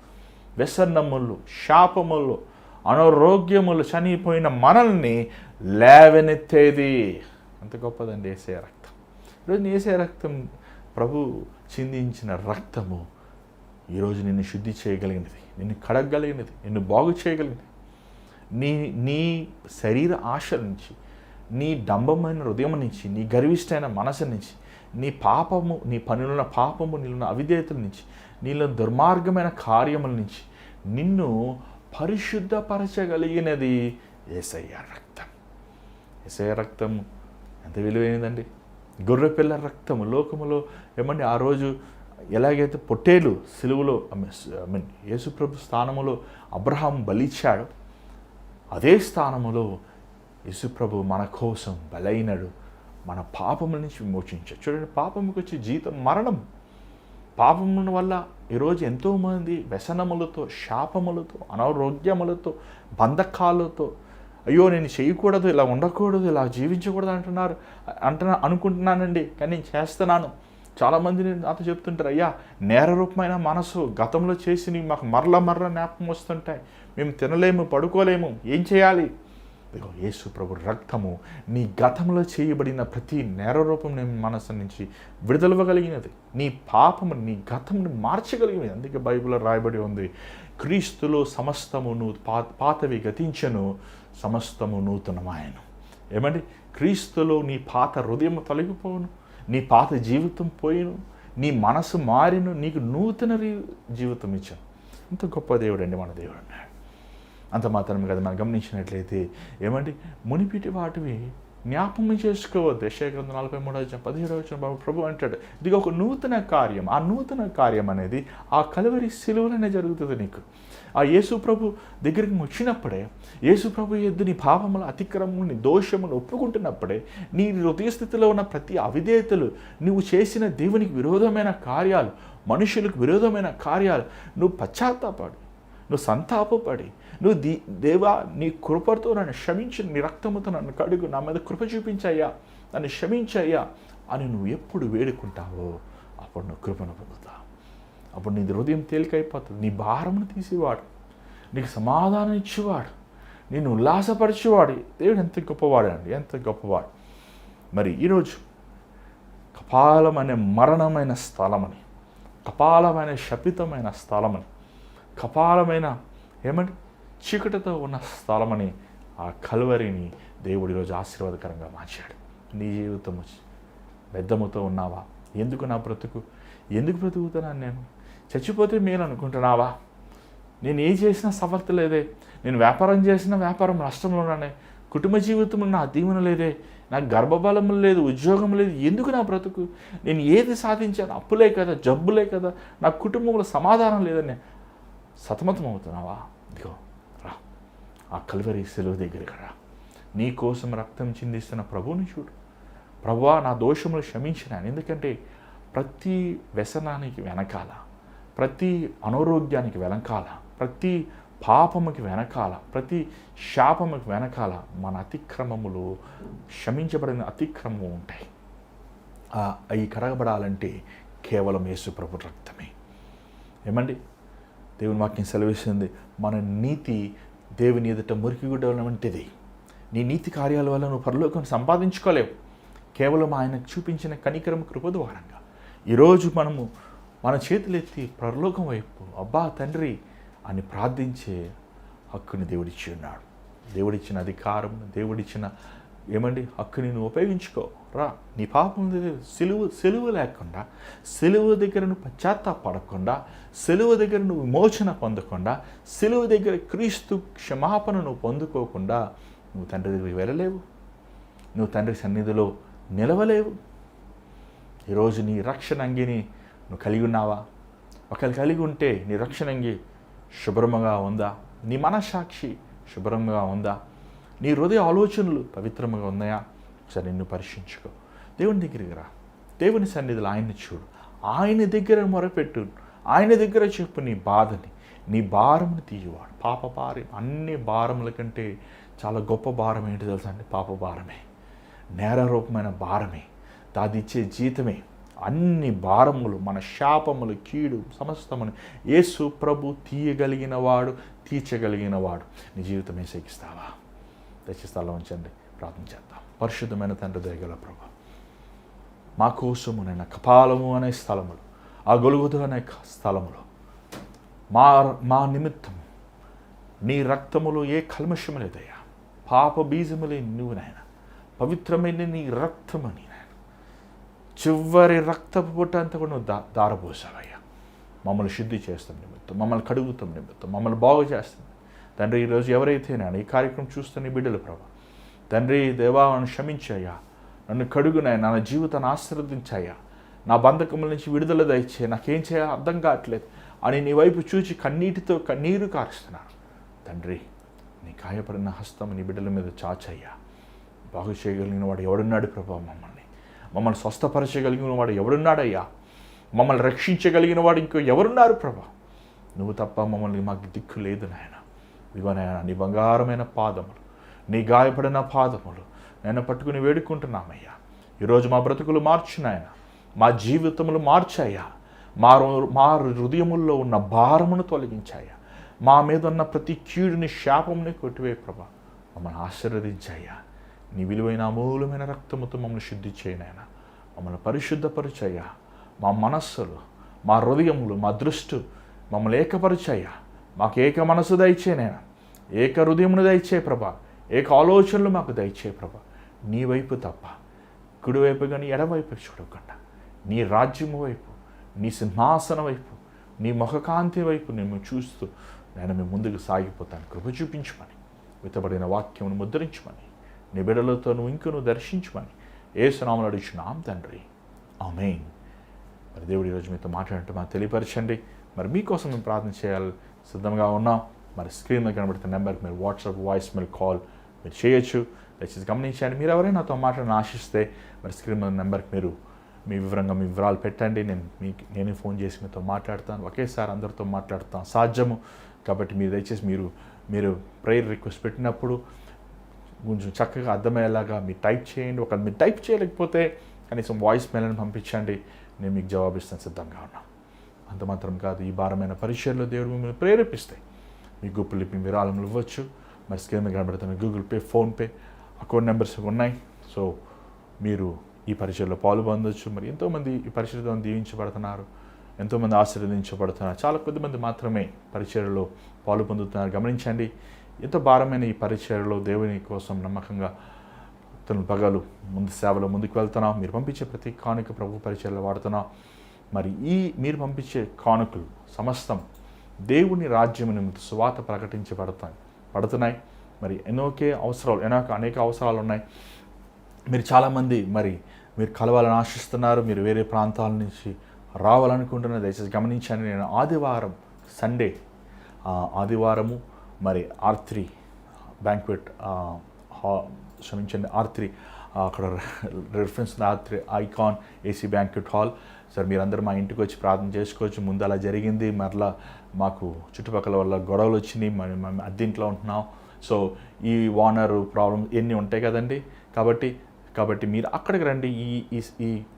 A: వ్యసనములు, శాపములు, అనారోగ్యములు చనిపోయిన మనల్ని లేవనెత్తేది. అంత గొప్పదండి యేసయ్య రక్తం. ఈరోజు యేసయ్య రక్తం, ప్రభు చిందించిన రక్తము ఈరోజు నిన్ను శుద్ధి చేయగలిగినది, నిన్ను కడగగలిగినది, నిన్ను బాగు చేయగలిగినది. నీ శరీర ఆశల నుంచి, నీ డంబమైన హృదయం నుంచి, నీ గర్విష్టమైన మనసు నుంచి, నీ పాపము, నీ పనులున్న పాపము, నీళ్ళ అవిధేయతల నుంచి, నీళ్ళ దుర్మార్గమైన కార్యముల నుంచి నిన్ను పరిశుద్ధపరచగలిగినది యేసయ్య రక్తం. యేసయ్య రక్తం ఎంత విలువైనదండి. గొర్రెపిల్ల రక్తము లోకములో ఏమండి, ఆ రోజు ఎలాగైతే పొట్టేలు సిలువలో యేసుప్రభు స్థానములో అబ్రహాం బలిచ్చాడు, అదే స్థానములో యేసుప్రభు మన కోసం బలైనడు, మన పాపముల నుంచి విమోచించాడు. చూడండి, పాపముకి వచ్చే జీతం మరణం. పాపముల వల్ల ఈరోజు ఎంతోమంది వ్యసనములతో, శాపములతో, అనారోగ్యములతో, బంధకాలతో, అయ్యో నేను చేయకూడదు, ఇలా ఉండకూడదు, ఇలా జీవించకూడదు అనుకుంటున్నానండి, కానీ నేను చేస్తున్నాను. చాలామంది నాతో చెప్తుంటారు, అయ్యా నేరరూపమైన మనసు గతంలో చేసి మాకు మరల జ్ఞాపకం వస్తుంటాయి, మేము తినలేము, పడుకోలేము, ఏం చేయాలి? ఇదిగో యేసు ప్రభు రక్తము నీ గతంలో చేయబడిన ప్రతి నేరరూపం నీ మనసు నుంచి విడుదలవ్వగలిగినది, నీ పాపము, నీ గతంని మార్చగలిగినది. అందుకే బైబిల్లో రాయబడి ఉంది, క్రీస్తులో సమస్తము పాతవి గతించెను, సమస్తము నూతనమాయను. ఏమండి, క్రీస్తులో నీ పాత హృదయం తొలగిపోవును, నీ పాత జీవితం పోయిను, నీ మనసు మారిను, నీకు నూతన జీవితం ఇచ్చాను. ఇంత గొప్ప దేవుడు అండి మన దేవుడు అన్నాడు. అంత మాత్రమే కదా, మనం గమనించినట్లయితే ఏమండి, మునిపిటి వాటివి జ్ఞాపకం చేసుకోవద్దు. యెషయా గ్రంథం 43:17 ప్రభు అంటాడు, ఇది ఒక నూతన కార్యం. ఆ నూతన కార్యం అనేది ఆ కలువరి సిలువలోనే జరుగుతుంది. నీకు ఆ యేసు ప్రభు దగ్గరికి వచ్చినప్పుడే, యేసు ప్రభు ఎద్దు నీ పాపములు, అతిక్రమములు, నీ దోషములు ఒప్పుకుంటున్నప్పుడే, నీ హృదయ స్థితిలో ఉన్న ప్రతి అవిధేయతలు, నువ్వు చేసిన దేవునికి విరోధమైన కార్యాలు, మనుషులకు విరోధమైన కార్యాలు, నువ్వు పశ్చాత్తాపడి, నువ్వు సంతాపపడి, నువ్వు దేవా నీ కృపతో నన్ను క్షమించి, నీ రక్తముతో నన్ను కడుగు, నా మీద కృప చూపించయ్యా, నన్ను క్షమించయ్యా అని నువ్వు ఎప్పుడు వేడుకుంటావో అప్పుడు నువ్వు కృపను పొందుతావు. అప్పుడు నీ హృదయం తేలికైపోతుంది. నీ భారమును తీసేవాడు, నీకు సమాధానం ఇచ్చేవాడు, నిన్ను ఉల్లాసపరిచేవాడు. దేవుడు ఎంత గొప్పవాడు అండి, ఎంత గొప్పవాడు. మరి ఈరోజు కపాలమైన మరణమైన స్థలమని, కపాలమైన శపితమైన స్థలమని, కపాలమైన ఏమంటే చీకటితో ఉన్న స్థలమని ఆ కలువరిని దేవుడు ఈరోజు ఆశీర్వాదకరంగా మార్చాడు. నీ జీవితం బెద్దముతో ఉన్నావా? ఎందుకు నా బ్రతుకు, ఎందుకు బ్రతుకుతున్నాను, నేను చచ్చిపోతే మేలు అనుకుంటున్నావా? నేను ఏం చేసినా సఫలత లేదే, నేను వ్యాపారం చేసినా వ్యాపారం నష్టంలో ఉన్నానే, కుటుంబ జీవితంలో నా దీవెన లేదే, నాకు గర్భబలం లేదు, ఉద్యోగం లేదు, ఎందుకు నా బ్రతుకు, నేను ఏది సాధించాను, అప్పులే కదా, జబ్బులే కదా, నా కుటుంబంలో సమాధానం లేదని సతమతం అవుతున్నావా? ఇదిగో రా, ఆ కల్వరి సిలువ దగ్గరికి రా. నీ కోసం రక్తం చిందిస్తున్న ప్రభువుని చూడు. ప్రభువా, నా దోషములు క్షమించినాను. ఎందుకంటే ప్రతి వ్యసనానికి వెనకాల, ప్రతి అనారోగ్యానికి వెనకాల, ప్రతి పాపముకి వెనకాల, ప్రతి శాపముకి వెనకాల మన అతిక్రమములు, క్షమించబడిన అతిక్రమము ఉంటాయి. అవి కడగబడాలంటే కేవలం యేసు ప్రభు రక్తమే. ఏమండి, దేవుని వాక్యం సెలవిస్తుంది, మన నీతి దేవుని ఎదుట మురికిగుడ్డ వంటిది. నీ నీతి కార్యాల వల్ల నువ్వు పరలోకం సంపాదించుకోలేవు, కేవలం ఆయనకు చూపించిన కనికరం కృప ద్వారంగా. ఈరోజు మనము మన చేతులెత్తి పరలోకం వైపు అబ్బా తండ్రి అని ప్రార్థించే హక్కుని దేవుడిచ్చి ఉన్నాడు. దేవుడిచ్చిన అధికారం, దేవుడిచ్చిన ఏమండి హక్కుని నువ్వు ఉపయోగించుకో. రా, నీ పాపం సెలువు లేకుండా, సెలువు దగ్గర నువ్వు పశ్చాత్తాపడకుండా, సెలువు దగ్గర నువ్వు విమోచన పొందకుండా, సెలువు దగ్గర క్రీస్తు క్షమాపణ నువ్వు పొందుకోకుండా నువ్వు తండ్రి దగ్గరికి వెళ్ళలేవు, నువ్వు తండ్రి సన్నిధిలో నిలవలేవు. ఈరోజు నీ రక్షణ అంగిని నువ్వు కలిగి ఉన్నావా? ఒకవేళ కలిగి ఉంటే నీ రక్షణ అంగి శుభ్రంగా ఉందా? నీ మనస్సాక్షి శుభ్రంగా ఉందా? నీ హృదయ ఆలోచనలు పవిత్రంగా ఉన్నాయా? ఒకసారి నిన్ను పరీక్షించుకో. దేవుని దగ్గరికి రా, దేవుని సన్నిధిలో ఆయన్ని చూడు. ఆయన దగ్గర మొరపెట్టు, ఆయన దగ్గర చెప్పు నీ బాధని, నీ భారమును తీయువాడు. పాప భారం, అన్ని భారముల కంటే చాలా గొప్ప భారం ఏంటి తెలుసా అండి? పాప భారమే, నేరరూపమైన భారమే, దాదిచ్చే జీతమే. అన్ని భారములు, మన శాపములు, కీడు సమస్తమును యేసు ప్రభు తీయగలిగిన వాడు, తీర్చగలిగిన వాడు. నీ జీవితం ఏసైకిస్తావా? దయచేసి ఉంచండి, ప్రార్థన చేద్దాం. పరిశుద్ధమైన తండ్రి, దయగల ప్రభు, మా కోసము నేను కపాలము అనే స్థలములు, ఆ గొలుగుతు అనే స్థలములో మా నిమిత్తము నీ రక్తములో ఏ కల్మషము లేదయ్యా. పాప బీజములే నువ్వు నాయన, పవిత్రమైన నీ రక్తమని నాయన, చివరి రక్తపు పొట్ట అంతా కూడా నువ్వు దారపోసావయ్యా. మమ్మల్ని శుద్ధి చేస్తాం నిమిత్తం, మమ్మల్ని కడుగుతాం నిమిత్తం, మమ్మల్ని బాగు చేస్తాం తండ్రి. ఈరోజు ఎవరైతే నేను ఈ కార్యక్రమం చూస్తున్న బిడ్డలు ప్రభా, తండ్రి దేవా నన్ను క్షమించాయా, నన్ను కడుగునాయ, నా జీవితాన్ని ఆశీర్వదించాయా, నా బంధకముల నుంచి విడుదల దయచే, నాకేం చేయాలో అర్థం కావట్లేదు అని నీ వైపు చూచి కన్నీటితో కన్నీరు కారుస్తున్నాను తండ్రి. నీ గాయపడిన హస్తం నీ బిడ్డల మీద చాచయ్యా. బాగు చేయగలిగిన వాడు ఎవడున్నాడు ప్రభా? మమ్మల్ని స్వస్థపరచగలిగిన వాడు ఎవడున్నాడయ్యా? మమ్మల్ని రక్షించగలిగిన వాడు ఇంకో ఎవరున్నారు ప్రభా? నువ్వు తప్ప మమ్మల్ని మాకు దిక్కు లేదు నాయన. ఇదిగో నాయన, నీ బంగారమైన పాదములు, నీ గాయపడిన పాదములు నేను పట్టుకుని వేడుకుంటున్నామయ్యా. ఈరోజు మా బ్రతుకులు మార్చు నాయన, మా జీవితములు మార్చాయా, మా హృదయముల్లో ఉన్న భారమును తొలగించాయా, మా మీద ఉన్న ప్రతి కీడుని శాపముని కొట్టివే ప్రభా. మమ్మల్ని ఆశీర్వదించాయా. నీ విలువైన అమూలమైన రక్తముతో మమ్మల్ని శుద్ధి చేయనైనా, మమ్మల్ని పరిశుద్ధపరిచయ్యా. మా మనస్సులు, మా హృదయములు, మా దృష్టి మమ్మల్ని ఏకపరిచయ్యా. మాకు ఏక మనసు దయచేనైనా, ఏక హృదయమును దయచే ప్రభా, ఏక ఆలోచనలు మాకు దయచే ప్రభా. నీ వైపు తప్ప కుడివైపు కానీ ఎడవైపు చూడకుండా నీ రాజ్యము వైపు, నీ సింహాసనం వైపు, నీ ముఖకాంతి వైపు మేము చూస్తూ నేను మేము ముందుకు సాగిపోతాను. కృప చూపించమని, విత్తబడిన వాక్యమును ముద్రించమని, నీ బిడ్డలతో నువ్వు ఇంకను దర్శించమని యేసు నామములో అడుగుచున్నాం తండ్రి, ఆమేన్. మరి దేవుడు ఈరోజు మీతో మాట్లాడినట్టు మాకు తెలియపరచండి. మరి మీకోసం మేము ప్రార్థన చేయాలి సిద్ధంగా ఉన్నాం. మరి స్క్రీన్ మీద కనబడుతున్న నెంబర్కి మీరు వాట్సాప్, వాయిస్ మెయిల్, కాల్ మీరు చేయొచ్చు. దయచేసి గమనించండి. మీరు ఎవరైనా నాతో మాట్లాడిన ఆశిస్తే మరి స్క్రీన్ మీద నెంబర్కి మీరు మీ వివరాలు పెట్టండి. నేనే ఫోన్ చేసి మీతో మాట్లాడతాను. ఒకేసారి అందరితో మాట్లాడతాను సాధ్యము. కాబట్టి మీరు దయచేసి మీరు ప్రేయర్ రిక్వెస్ట్ పెట్టినప్పుడు కొంచెం చక్కగా అర్థమయ్యేలాగా మీరు టైప్ చేయండి. ఒకవేళ మీరు టైప్ చేయలేకపోతే కనీసం వాయిస్ మెయిల్ని పంపించండి, నేను మీకు జవాబిస్తాను సిద్ధంగా ఉన్నాను. అంత మాత్రం కాదు, ఈ భారమైన పరిచయంలో దేవుడు మిమ్మల్ని ప్రేరేపిస్తే మీ గుప్పులు మీ విరాళములు ఇవ్వచ్చు. మరి స్క్రీన్ మీద కనబడుతున్న Google pay, PhonePe account numbers ఉన్నాయి. సో మీరు ఈ పరిచయంలో పాల్గొనవచ్చు. మరి ఎంతోమంది ఈ పరిచయంతో దీవించబడుతున్నారు, ఎంతోమంది ఆశీర్వదించబడుతున్నారు. చాలా కొద్దిమంది మాత్రమే పరిచర్యలో పాలు పొందుతున్నారు. గమనించండి, ఎంతో భారమైన ఈ పరిచర్యలో దేవుని కోసం నమ్మకంగా తన పగలు ముందు సేవలో ముందుకు వెళ్తున్నాం. మీరు పంపించే ప్రతి కానుక ప్రభు పరిచర్యలో వాడుతున్నాం. మరి మీరు పంపించే కానుకలు సమస్తం దేవుని రాజ్యం నిమిత్తం సువార్త పడుతున్నాయి. మరి అనేక అవసరాలు ఉన్నాయి. మీరు చాలామంది మీరు కలవాలని ఆశిస్తున్నారు. మీరు వేరే ప్రాంతాల నుంచి రావాలనుకుంటున్నారు. దయచేసి గమనించండి, నేను ఆదివారము మరి R3 బ్యాంక్వెట్ R3 అక్కడ reference R3 icon AC banquet hall. Sir మీరందరూ మా ఇంటికి వచ్చి ప్రార్థన చేసుకోవచ్చు. ముందు అలా జరిగింది, మరలా మాకు చుట్టుపక్కల వల్ల గొడవలు వచ్చినాయి, మేము అద్దెంట్లో ఉంటున్నాం. సో ఈ ఓనరు ప్రాబ్లం ఎన్ని ఉంటాయి కదండి. కాబట్టి మీరు అక్కడికి రండి,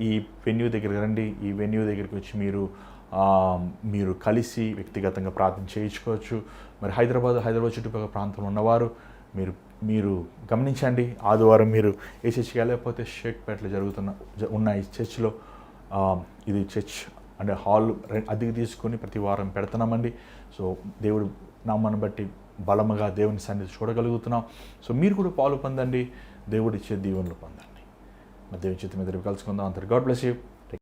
A: ఈ వెన్యూ దగ్గరికి రండి. ఈ వెన్యూ దగ్గరికి వచ్చి మీరు కలిసి వ్యక్తిగతంగా ప్రార్థన చేయించుకోవచ్చు. మరి హైదరాబాద్ చుట్టుపక్కల ప్రాంతంలో ఉన్నవారు మీరు గమనించండి. ఆదివారం మీరు ఏ చర్చికి వెళ్ళకపోతే షేక్పేటలో ఉన్నాయి చర్చిలో. ఇది చర్చ్ అంటే హాల్ అద్దెకి తీసుకొని ప్రతి వారం పెడుతున్నామండి. సో దేవుడు నామాన్ని బట్టి బలముగా దేవుని సన్నిధి చూడగలుగుతున్నాం. సో మీరు కూడా పాలు పొందండి, దేవుడు ఇచ్చే దీవెనలు పొందండి. మరి దేవుని చేతి మీద కలుసుకుందాం. అంతా గాడ్ బ్లెస్ యూ.